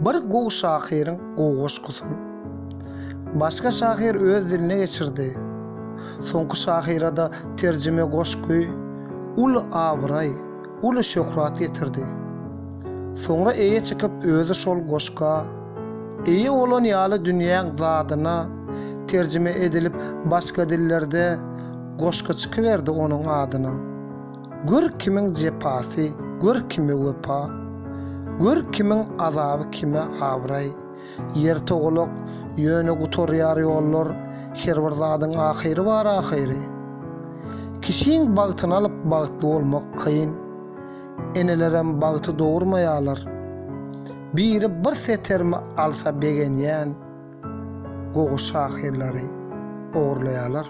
Bir gowy şahyryň goşgusun. Başga şahyr öz diline geçirdi. Soňky şahyrada terjime goşgy ul awray, ul şöhrat getirdi. Soňra eýe çykyp özü şol goşga, eýe bolan ýaly dünýäň zadyna terjime edilip başga dillerde goşga çykyberdi onuň adyna. Gör kimiň jepasy, gör kimi wepa, gör kimiň azaby kime awray. Yer togulak, ýöne gutorýar ýollar, her bir zadyň ahyry bar ahyry. Kişiň bagtyny alyp bagtly bolmak kyn. Enelerem bagty dogurmaýarlar. Biri bir setermi alsa begenýän gowy şahyrlary ogurlaýarlar.